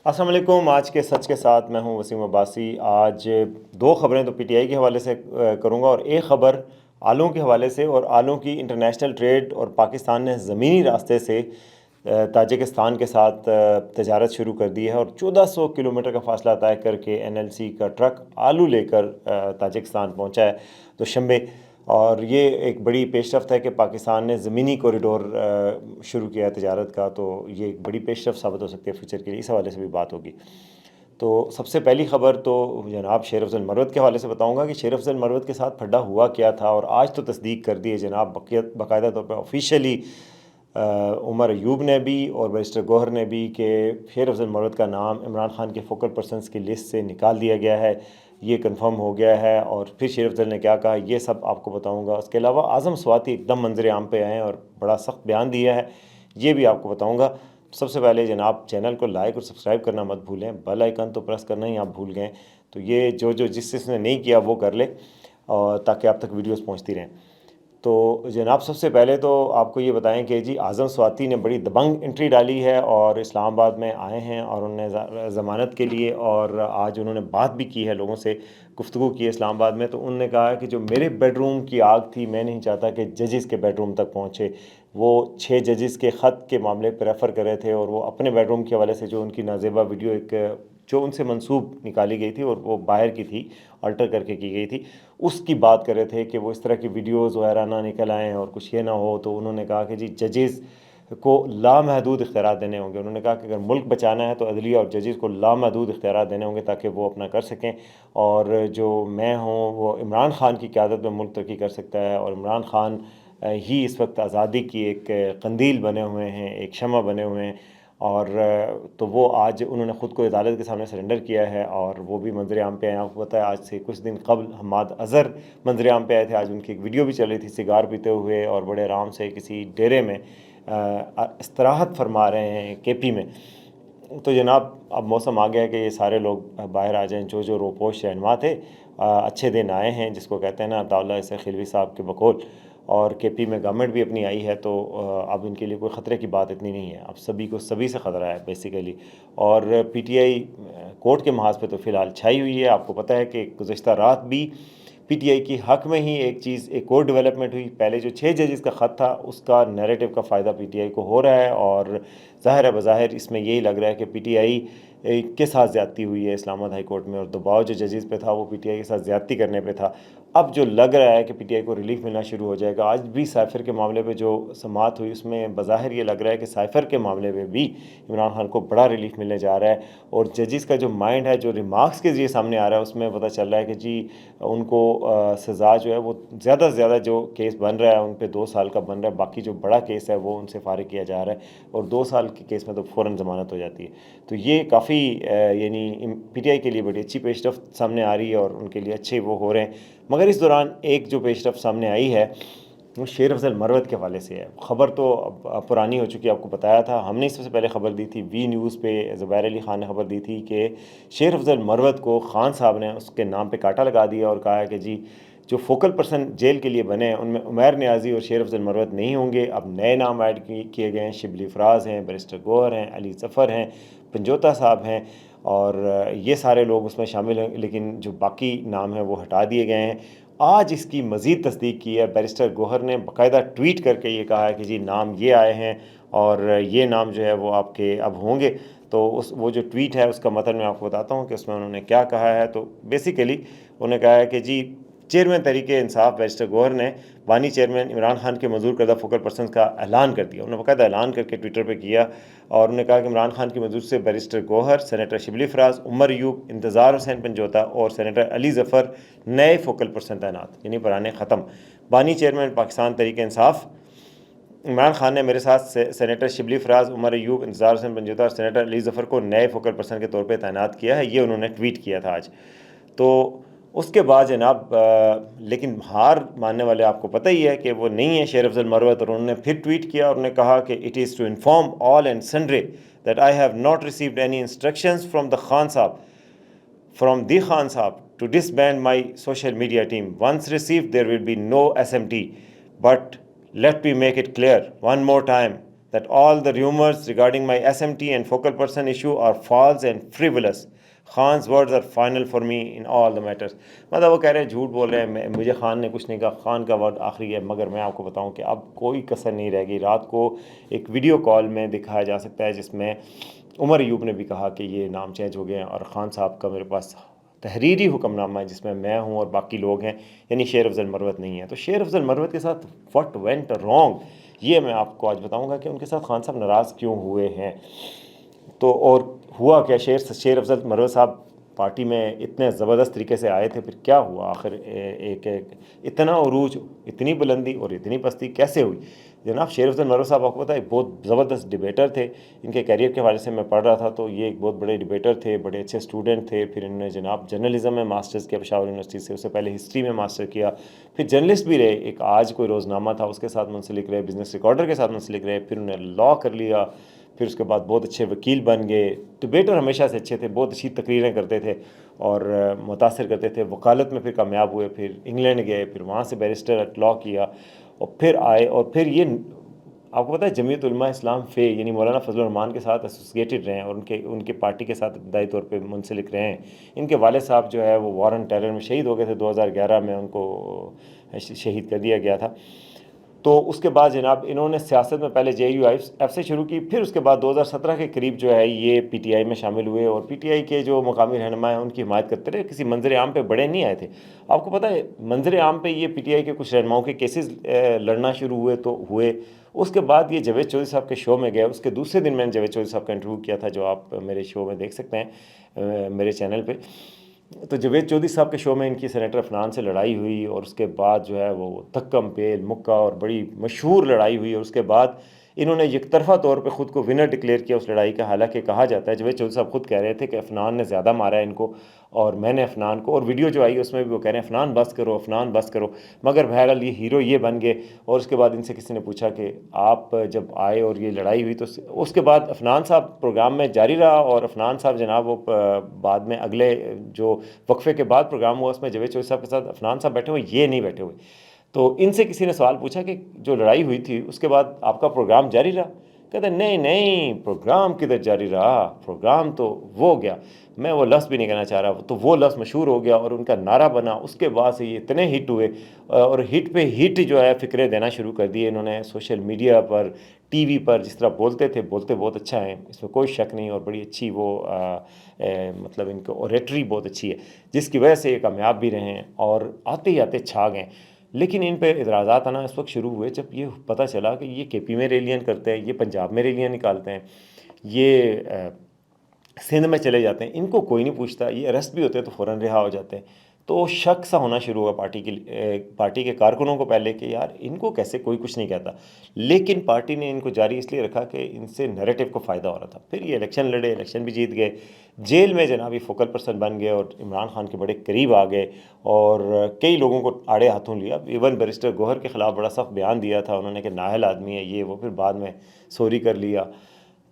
السلام علیکم۔ آج کے سچ کے ساتھ میں ہوں وسیم عباسی۔ آج دو خبریں تو پی ٹی آئی کے حوالے سے کروں گا، اور ایک خبر آلوں کے حوالے سے، اور آلوں کی انٹرنیشنل ٹریڈ اور پاکستان نے زمینی راستے سے تاجکستان کے ساتھ تجارت شروع کر دی ہے، اور 1400 کلومیٹر کا فاصلہ طے کر کے این ایل سی کا ٹرک آلو لے کر تاجکستان پہنچا ہے دوشنبے۔ اور یہ ایک بڑی پیش رفت ہے کہ پاکستان نے زمینی کوریڈور شروع کیا ہے تجارت کا، تو یہ ایک بڑی پیش رفت ثابت ہو سکتی ہے فیوچر کے لیے، اس حوالے سے بھی بات ہوگی۔ تو سب سے پہلی خبر تو جناب شیر افضل مروت کے حوالے سے بتاؤں گا کہ شیر افضل مروت کے ساتھ پھڈا ہوا کیا تھا، اور آج تو تصدیق کر دی ہے جناب باقاعدہ طور پہ آفیشیلی عمر ایوب نے بھی اور بیرسٹر گوہر نے بھی، کہ شیر افضل مروت کا نام عمران خان کے فوکل پرسنز کی لسٹ سے نکال دیا گیا ہے، یہ کنفرم ہو گیا ہے۔ اور پھر شیر افضل نے کیا کہا یہ سب آپ کو بتاؤں گا۔ اس کے علاوہ اعظم سواتی ایک دم منظر عام پہ آئے ہیں اور بڑا سخت بیان دیا ہے، یہ بھی آپ کو بتاؤں گا۔ سب سے پہلے جناب چینل کو لائک اور سبسکرائب کرنا مت بھولیں، بیل آئیکن تو پریس کرنا ہی آپ بھول گئے، تو یہ جس نے نہیں کیا وہ کر لے، اور تاکہ آپ تک ویڈیوز پہنچتی رہیں۔ تو جناب سب سے پہلے تو آپ کو یہ بتائیں کہ جی اعظم سواتی نے بڑی دبنگ انٹری ڈالی ہے، اور اسلام آباد میں آئے ہیں، اور انہوں نے ضمانت کے لیے، اور آج انہوں نے بات بھی کی ہے، لوگوں سے گفتگو کی ہے اسلام آباد میں۔ تو انہوں نے کہا کہ جو میرے بیڈ روم کی آگ تھی، میں نہیں چاہتا کہ ججز کے بیڈ روم تک پہنچے۔ وہ 6 ججز کے خط کے معاملے پہ ریفر کر رہے تھے، اور وہ اپنے بیڈ روم کے حوالے سے جو ان کی نازیبا ویڈیو ایک جو ان سے منسوب نکالی گئی تھی، اور وہ باہر کی تھی، الٹر کر کے کی گئی تھی، اس کی بات کر رہے تھے کہ وہ اس طرح کی ویڈیوز وغیرہ نہ نکل آئیں اور کچھ یہ نہ ہو۔ تو انہوں نے کہا کہ جی ججز کو لامحدود اختیارات دینے ہوں گے۔ انہوں نے کہا کہ اگر ملک بچانا ہے تو عدلیہ اور ججز کو لامحدود اختیارات دینے ہوں گے تاکہ وہ اپنا کر سکیں، اور جو میں ہوں وہ عمران خان کی قیادت میں ملک ترقی کر سکتا ہے، اور عمران خان ہی اس وقت آزادی کی ایک قندیل بنے ہوئے ہیں، ایک شمع بنے ہوئے ہیں۔ اور تو وہ آج انہوں نے خود کو عدالت کے سامنے سرنڈر کیا ہے، اور وہ بھی منظر عام پہ آئے ہیں۔ آپ کو پتہ ہے آج سے کچھ دن قبل حماد اظہر منظر عام پہ آئے تھے، آج ان کی ایک ویڈیو بھی چل رہی تھی سگار پیتے ہوئے اور بڑے آرام سے کسی ڈیرے میں استراحت فرما رہے ہیں کے پی میں۔ تو جناب اب موسم آ گیا ہے کہ یہ سارے لوگ باہر آ جائیں، جو روپوش رہنما تھے۔ اچھے دن آئے ہیں، جس کو کہتے ہیں نا عطاءاللہ عیسی خلوی صاحب کے بقول، اور کے پی میں گورنمنٹ بھی اپنی آئی ہے، تو اب ان کے لیے کوئی خطرے کی بات اتنی نہیں ہے، اب سبھی سے خطرہ ہے بیسیکلی۔ اور پی ٹی آئی کورٹ کے محاذ پہ تو فی الحال چھائی ہوئی ہے۔ آپ کو پتہ ہے کہ گزشتہ رات بھی پی ٹی آئی کی حق میں ہی ایک اور ڈیولپمنٹ ہوئی۔ پہلے جو 6 ججز کا خط تھا، اس کا نیریٹو کا فائدہ پی ٹی آئی کو ہو رہا ہے، اور ظاہر ہے بظاہر اس میں یہی لگ رہا ہے کہ پی ٹی آئی کے ساتھ زیادتی ہوئی ہے اسلام آباد ہائی کورٹ میں، اور دباؤ جو ججز پہ تھا وہ پی ٹی آئی کے ساتھ زیادتی کرنے پہ تھا۔ اب جو لگ رہا ہے کہ پی ٹی آئی کو ریلیف ملنا شروع ہو جائے گا۔ آج بھی سائفر کے معاملے پہ جو سماعت ہوئی، اس میں بظاہر یہ لگ رہا ہے کہ سائفر کے معاملے پہ بھی عمران خان کو بڑا ریلیف ملنے جا رہا ہے، اور ججز کا جو مائنڈ ہے، جو ریمارکس کے ذریعے سامنے آ رہا ہے، اس میں پتہ چل رہا ہے کہ جی ان کو سزا جو ہے وہ زیادہ سے زیادہ جو کیس بن رہا ہے ان پہ 2 سال کا بن رہا ہے، باقی جو بڑا کیس ہے وہ ان سے فارغ کیا جا رہا ہے، اور 2 سال کے کیس میں تو فوراً ضمانت ہو جاتی ہے۔ تو یہ کافی یعنی پی ٹی آئی کے لیے بڑی اچھی پیش رفت سامنے آ رہی ہے، اور ان کے لیے اچھے وہ ہو رہے ہیں۔ مگر اس دوران ایک جو پیش رفت سامنے آئی ہے وہ شیر افضل مروت کے حوالے سے ہے۔ خبر تو پرانی ہو چکی ہے، آپ کو بتایا تھا ہم نے، سب سے پہلے خبر دی تھی وی نیوز پہ، زبیر علی خان نے خبر دی تھی کہ شیر افضل مروت کو خان صاحب نے اس کے نام پہ کاٹا لگا دیا، اور کہا ہے کہ جی جو فوکل پرسن جیل کے لیے بنے ہیں ان میں عمیر نیازی اور شیر افضل مروت نہیں ہوں گے، اب نئے نام ایڈ کیے گئے ہیں، شبلی فراز ہیں، بیرسٹر گوہر ہیں، علی ظفر ہیں، پنجوتا صاحب ہیں، اور یہ سارے لوگ اس میں شامل ہیں، لیکن جو باقی نام ہیں وہ ہٹا دیے گئے ہیں۔ آج اس کی مزید تصدیق کی ہے، بیرسٹر گوہر نے باقاعدہ ٹویٹ کر کے یہ کہا ہے کہ جی نام یہ آئے ہیں، اور یہ نام جو ہے وہ آپ کے اب ہوں گے۔ تو وہ جو ٹویٹ ہے اس کا متن میں آپ کو بتاتا ہوں کہ اس میں انہوں نے کیا کہا ہے۔ تو بیسیکلی انہوں نے کہا ہے کہ جی چیئرمین تحریک انصاف بیرسٹر گوہر نے بانی چیئرمین عمران خان کے منظور کردہ فوکل پرسنز کا اعلان کر دیا۔ انہوں نے باقاعدہ اعلان کر کے ٹویٹر پہ کیا، اور انہوں نے کہا کہ عمران خان کی منظور سے بیرسٹر گوہر، سینیٹر شبلی فراز، عمر ایوب، انتظار حسین پنجوتا اور سینیٹر علی ظفر نئے فوکل پرسن تعینات، یعنی پرانے ختم۔ بانی چیئرمین پاکستان تحریک انصاف عمران خان نے میرے ساتھ سینیٹر شبلی فراز، عمر ایوب، انتظار حسین پنجوتا اور سینیٹر علی ظفر کو نئے فوکل پرسن کے طور پہ تعینات کیا ہے، یہ انہوں نے ٹویٹ کیا تھا آج۔ تو اس کے بعد جناب لیکن ہار ماننے والے آپ کو پتہ ہی ہے کہ وہ نہیں ہے شیر افضل مروت، اور انہوں نے پھر ٹویٹ کیا اور انہوں نے کہا کہ it is to inform all and sundry that I have not received any instructions from the Khan صاحب to disband my social media team. Once received there will be no SMT, but let me make it clear one more time that all the rumors regarding my SMT and focal person issue are false and frivolous. Khan's words are final for me in all the matters. مطلب وہ کہہ رہے ہیں جھوٹ بول رہے ہیں, مجھے خان نے کچھ نہیں کہا, خان کا ورڈ آخری ہے. مگر میں آپ کو بتاؤں کہ اب کوئی کسر نہیں رہ گئی. رات کو ایک ویڈیو کال میں دکھایا جا سکتا ہے جس میں عمر ایوب نے بھی کہا کہ یہ نام چینج ہو گئے ہیں, اور خان صاحب کا میرے پاس تحریری حکم نامہ ہے جس میں ہوں اور باقی لوگ ہیں, یعنی شیر افضل مروت نہیں ہے. تو شیر افضل مروت کے ساتھ what went wrong, یہ میں آپ کو آج بتاؤں گا کہ ان کے ساتھ خان صاحب ناراض کیوں ہوئے ہیں. تو اور ہوا کیا, شیر افضل مروت صاحب پارٹی میں اتنے زبردست طریقے سے آئے تھے, پھر کیا ہوا آخر ایک اتنا عروج, اتنی بلندی اور اتنی پستی کیسے ہوئی. جناب شیر افضل مروت صاحب آپ کو پتہ ہے بہت زبردست ڈبیٹر تھے. ان کے کیریئر کے حوالے سے میں پڑھ رہا تھا تو یہ ایک بہت بڑے ڈبیٹر تھے, بڑے اچھے اسٹوڈنٹ تھے. پھر انہوں نے جناب جرنلزم میں ماسٹرز کیا پشاور یونیورسٹی سے, اس سے پہلے ہسٹری میں ماسٹر کیا, پھر جرنلسٹ بھی رہے. ایک آج کوئی روزنامہ تھا اس کے ساتھ منسلک رہے, بزنس ریکارڈر کے ساتھ منسلک رہے, پھر انہوں نے لاء کر لیا, پھر اس کے بعد بہت اچھے وکیل بن گئے. ڈبیٹر ہمیشہ سے اچھے تھے, بہت اچھی تقریریں کرتے تھے اور متاثر کرتے تھے. وکالت میں پھر کامیاب ہوئے, پھر انگلینڈ گئے, پھر وہاں سے بیرسٹر ایٹ لاء کیا اور پھر آئے. اور پھر یہ آپ کو پتہ ہے جمعیت علماء اسلام فے یعنی مولانا فضل الرحمان کے ساتھ ایسوسیٹڈ رہے ہیں اور ان کے پارٹی کے ساتھ ابتدائی طور پہ منسلک رہے ہیں. ان کے والد صاحب جو ہے وہ وار آن ٹیرر میں شہید ہو گئے تھے, 2011 میں ان کو شہید کر دیا گیا تھا. تو اس کے بعد جناب انہوں نے سیاست میں پہلے جے یو ایف سے شروع کی, پھر اس کے بعد 2017 کے قریب جو ہے یہ پی ٹی آئی میں شامل ہوئے, اور پی ٹی آئی کے جو مقامی رہنما ہیں ان کی حمایت کرتے رہے. کسی منظر عام پہ بڑے نہیں آئے تھے. آپ کو پتہ ہے منظر عام پہ یہ پی ٹی آئی کے کچھ رہنماؤں کے کیسز لڑنا شروع ہوئے تو ہوئے. اس کے بعد یہ جاوید چودھری صاحب کے شو میں گئے. اس کے دوسرے دن میں نے جاوید چودھری صاحب کا انٹرویو کیا تھا, جو آپ میرے شو میں دیکھ سکتے ہیں میرے چینل پہ. تو جاوید چودھری صاحب کے شو میں ان کی سینیٹر عفنان سے لڑائی ہوئی, اور اس کے بعد جو ہے وہ تھکم پیل مکہ اور بڑی مشہور لڑائی ہوئی, اور اس کے بعد انہوں نے یک طرفہ طور پہ خود کو ونر ڈکلیئر کیا اس لڑائی کا. حالانکہ کہا جاتا ہے جاوید چودھری صاحب خود کہہ رہے تھے کہ عفنان نے زیادہ مارا ہے ان کو اور میں نے عفنان کو, اور ویڈیو جو آئی اس میں بھی وہ کہہ رہے ہیں عفنان بس کرو, عفنان بس کرو. مگر بہرحال یہ ہیرو یہ بن گئے. اور اس کے بعد ان سے کسی نے پوچھا کہ آپ جب آئے اور یہ لڑائی ہوئی تو اس کے بعد عفنان صاحب پروگرام میں جاری رہا, اور عفنان صاحب جناب وہ بعد میں اگلے جو وقفے کے بعد پروگرام ہوا اس میں جاوید چودھری صاحب کے ساتھ عفنان صاحب بیٹھے ہوئے, یہ نہیں بیٹھے ہوئے. تو ان سے کسی نے سوال پوچھا کہ جو لڑائی ہوئی تھی اس کے بعد آپ کا پروگرام جاری رہا؟ کہتے ہیں نہیں پروگرام کدھر جاری رہا, پروگرام تو وہ گیا. میں وہ لفظ بھی نہیں کہنا چاہ رہا, تو وہ لفظ مشہور ہو گیا اور ان کا نعرہ بنا. اس کے بعد سے یہ اتنے ہٹ ہوئے اور ہٹ پہ ہٹ جو ہے فکرے دینا شروع کر دیے انہوں نے سوشل میڈیا پر, ٹی وی پر. جس طرح بولتے تھے بولتے بہت اچھا ہے, اس میں کوئی شک نہیں, اور بڑی اچھی وہ مطلب ان کو اوریٹری بہت اچھی ہے جس کی وجہ سے یہ کامیاب بھی رہے ہیں اور آتے ہی آتے چھا گئے. لیکن ان پہ اعتراضات آنا اس وقت شروع ہوئے جب یہ پتہ چلا کہ یہ کے پی میں ریلیاں کرتے ہیں, یہ پنجاب میں ریلیاں نکالتے ہیں, یہ سندھ میں چلے جاتے ہیں, ان کو کوئی نہیں پوچھتا, یہ اریسٹ بھی ہوتے ہیں تو فوراً رہا ہو جاتے ہیں. تو شک سا ہونا شروع ہوا پارٹی کے کارکنوں کو پہلے کہ یار ان کو کیسے کوئی کچھ نہیں کہتا. لیکن پارٹی نے ان کو جاری اس لیے رکھا کہ ان سے نیریٹو کو فائدہ ہو رہا تھا. پھر یہ الیکشن لڑے, الیکشن بھی جیت گئے, جیل میں جناب یہ فوکل پرسن بن گئے اور عمران خان کے بڑے قریب آ گئے اور کئی لوگوں کو آڑے ہاتھوں لیا. ایون بیرسٹر گوہر کے خلاف بڑا سخت بیان دیا تھا انہوں نے کہ نااہل آدمی ہے یہ وہ, پھر بعد میں سوری کر لیا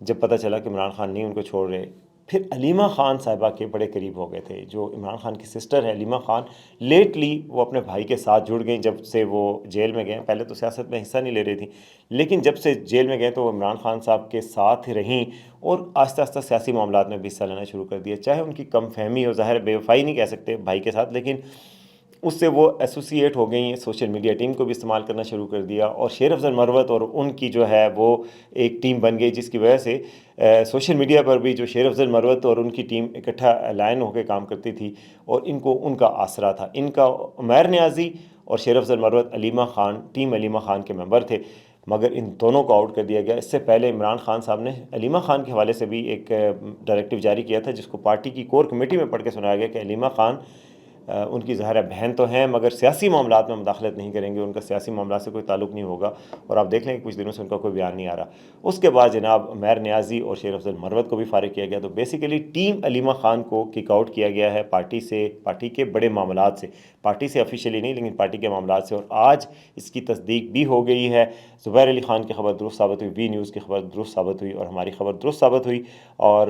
جب پتہ چلا کہ عمران خان نہیں ان کو چھوڑ رہے. پھر علیمہ خان صاحبہ کے بڑے قریب ہو گئے تھے, جو عمران خان کی سسٹر ہے علیمہ خان. لیٹلی وہ اپنے بھائی کے ساتھ جڑ گئیں جب سے وہ جیل میں گئے. پہلے تو سیاست میں حصہ نہیں لے رہی تھیں, لیکن جب سے جیل میں گئے تو وہ عمران خان صاحب کے ساتھ رہیں اور آہستہ آہستہ سیاسی معاملات میں بھی حصہ لینا شروع کر دیا. چاہے ان کی کم فہمی اور ظاہر بے وفائی نہیں کہہ سکتے بھائی کے ساتھ, لیکن اس سے وہ ایسوسیٹ ہو گئی ہیں, سوشل میڈیا ٹیم کو بھی استعمال کرنا شروع کر دیا. اور شیر افضل مروت اور ان کی جو ہے وہ ایک ٹیم بن گئی, جس کی وجہ سے سوشل میڈیا پر بھی جو شیر افضل مروت اور ان کی ٹیم اکٹھا الائن ہو کے کام کرتی تھی اور ان کو ان کا آسرا تھا. ان کا عمیر نیازی اور شیر افضل مروت علیمہ خان, ٹیم علیمہ خان کے ممبر تھے, مگر ان دونوں کو آؤٹ کر دیا گیا. اس سے پہلے عمران خان صاحب نے علیمہ خان کے حوالے سے بھی ایک ڈائریکٹو جاری کیا تھا جس کو پارٹی کی کور کمیٹی میں پڑھ کے سنایا گیا کہ علیمہ خان ان کی ظاہر بہن تو ہیں مگر سیاسی معاملات میں مداخلت نہیں کریں گے, ان کا سیاسی معاملات سے کوئی تعلق نہیں ہوگا. اور آپ دیکھ لیں کہ کچھ دنوں سے ان کا کوئی بیان نہیں آ رہا. اس کے بعد جناب عمیر نیازی اور شیر افضل مروت کو بھی فارغ کیا گیا. تو بیسیکلی ٹیم علیمہ خان کو کک آؤٹ کیا گیا ہے پارٹی سے, پارٹی کے بڑے معاملات سے, پارٹی سے آفیشیلی نہیں لیکن پارٹی کے معاملات سے. اور آج اس کی تصدیق بھی ہو گئی ہے. زبیر علی خان کی خبر درست ثابت ہوئی, وی نیوز کی خبر درست ثابت ہوئی اور ہماری خبر درست ثابت ہوئی. اور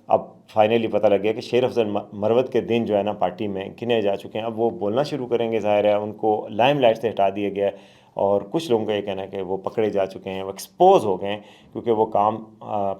اب فائنلی پتہ لگ گیا کہ شیر افضل مروت کے دن جو ہے نا پارٹی میں گنے جا چکے ہیں. اب وہ بولنا شروع کریں گے, ظاہر ہے ان کو لائم لائٹ سے ہٹا دیا گیا ہے. اور کچھ لوگوں کا یہ کہنا ہے کہ وہ پکڑے جا چکے ہیں، وہ ایکسپوز ہو گئے ہیں، کیونکہ وہ کام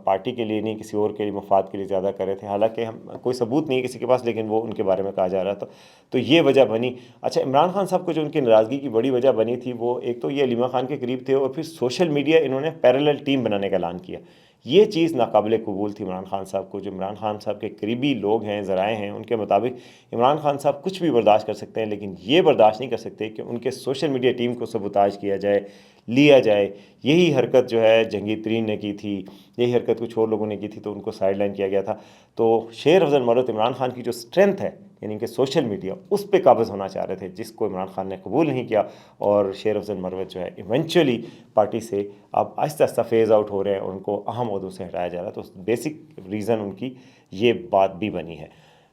پارٹی کے لیے نہیں کسی اور کے لیے مفاد کے لیے زیادہ کر رہے تھے، حالانکہ ہم کوئی ثبوت نہیں ہے کسی کے پاس، لیکن وہ ان کے بارے میں کہا جا رہا تھا. تو یہ وجہ بنی. اچھا، عمران خان صاحب کو جو ان کی ناراضگی کی بڑی وجہ بنی تھی، وہ ایک تو یہ علیمہ خان کے قریب تھے، اور پھر سوشل میڈیا انہوں نے پیرلل ٹیم بنانے کا اعلان کیا. یہ چیز ناقابل قبول تھی عمران خان صاحب کو. جو عمران خان صاحب کے قریبی لوگ ہیں، ذرائع ہیں، ان کے مطابق عمران خان صاحب کچھ بھی برداشت کر سکتے ہیں، لیکن یہ برداشت نہیں کر سکتے کہ ان کے سوشل میڈیا ٹیم کو سبوتاج کیا جائے، لیا جائے. یہی حرکت جو ہے جہانگیر ترین نے کی تھی، یہی حرکت کچھ اور لوگوں نے کی تھی، تو ان کو سائڈ لائن کیا گیا تھا. تو شیر افضل مروت عمران خان کی جو اسٹرینتھ ہے، یعنی کہ سوشل میڈیا، اس پہ قابض ہونا چاہ رہے تھے، جس کو عمران خان نے قبول نہیں کیا. اور شیر افضل مروت جو ہے ایونچولی پارٹی سے اب آہستہ آہستہ فیز آؤٹ ہو رہے ہیں، اور ان کو اہم عہدوں سے ہٹایا جا رہا ہے. تو بیسک ریزن ان کی یہ بات بھی بنی ہے.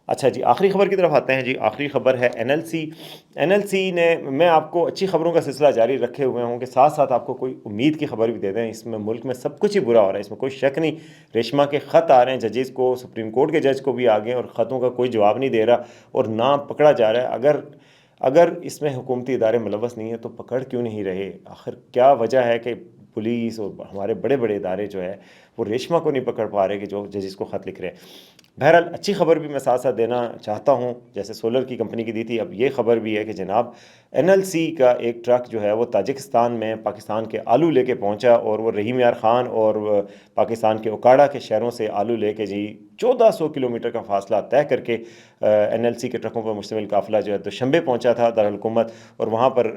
اچھا جی، آخری خبر کی طرف آتے ہیں. جی آخری خبر ہے NLC نے، میں آپ کو اچھی خبروں کا سلسلہ جاری رکھے ہوئے ہوں کہ ساتھ ساتھ آپ کو کوئی امید کی خبر بھی دے دیں. اس میں ملک میں سب کچھ ہی برا ہو رہا ہے، اس میں کوئی شک نہیں. ریشما کے خط آ رہے ہیں ججز کو، سپریم کورٹ کے جج کو بھی آ گئے، اور خطوں کا کوئی جواب نہیں دے رہا اور نہ پکڑا جا رہا ہے. اگر اس میں حکومتی ادارے ملوث نہیں ہیں تو پکڑ کیوں نہیں رہے؟ آخر کیا وجہ ہے کہ پولیس اور ہمارے بڑے بڑے ادارے جو ہے وہ ریشما کو نہیں پکڑ پا رہے کہ جو ججز کو خط لکھ رہے ہیں؟ بہرحال اچھی خبر بھی میں ساتھ ساتھ دینا چاہتا ہوں، جیسے سولر کی کمپنی کی دی تھی، اب یہ خبر بھی ہے کہ جناب NLC کا ایک ٹرک جو ہے وہ تاجکستان میں پاکستان کے آلو لے کے پہنچا، اور وہ رحیم یار خان اور پاکستان کے اوکاڑا کے شہروں سے آلو لے کے 1400 کلومیٹر کا فاصلہ طے کر کے NLC کے ٹرکوں پر مشتمل قافلہ جو ہے دوشنبے پہنچا تھا دارالحکومت، اور وہاں پر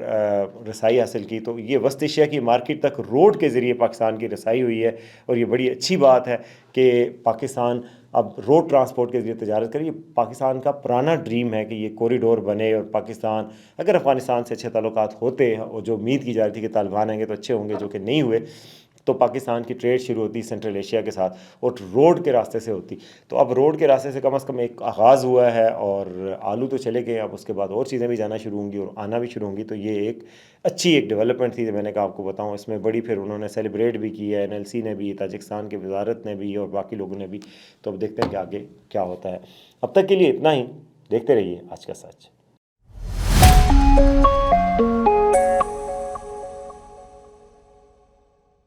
رسائی حاصل کی. تو یہ وسط ایشیا کی مارکیٹ تک روڈ کے ذریعے پاکستان کی رسائی ہوئی ہے، اور یہ بڑی اچھی بات ہے کہ پاکستان اب روڈ ٹرانسپورٹ کے ذریعے تجارت کرے. یہ پاکستان کا پرانا ڈریم ہے کہ یہ کوریڈور بنے، اور پاکستان، اگر افغانستان سے اچھے تعلقات ہوتے، اور جو امید کی جا رہی تھی کہ طالبان آئیں گے تو اچھے ہوں گے، جو کہ نہیں ہوئے، تو پاکستان کی ٹریڈ شروع ہوتی سینٹرل ایشیا کے ساتھ، اور روڈ کے راستے سے ہوتی. تو اب روڈ کے راستے سے کم از کم ایک آغاز ہوا ہے، اور آلو تو چلے گئے، اب اس کے بعد اور چیزیں بھی جانا شروع ہوں گی اور آنا بھی شروع ہوں گی. تو یہ ایک اچھی ڈیولپمنٹ تھی، میں نے کہا آپ کو بتاؤں. اس میں بڑی پھر انہوں نے سیلیبریٹ بھی کی ہے، NLC نے بھی، تاجکستان کی وزارت نے بھی، اور باقی لوگوں نے بھی. تو اب دیکھتے ہیں کہ آگے کیا ہوتا ہے. اب تک کے لیے اتنا ہی. دیکھتے رہیے آج کا سچ.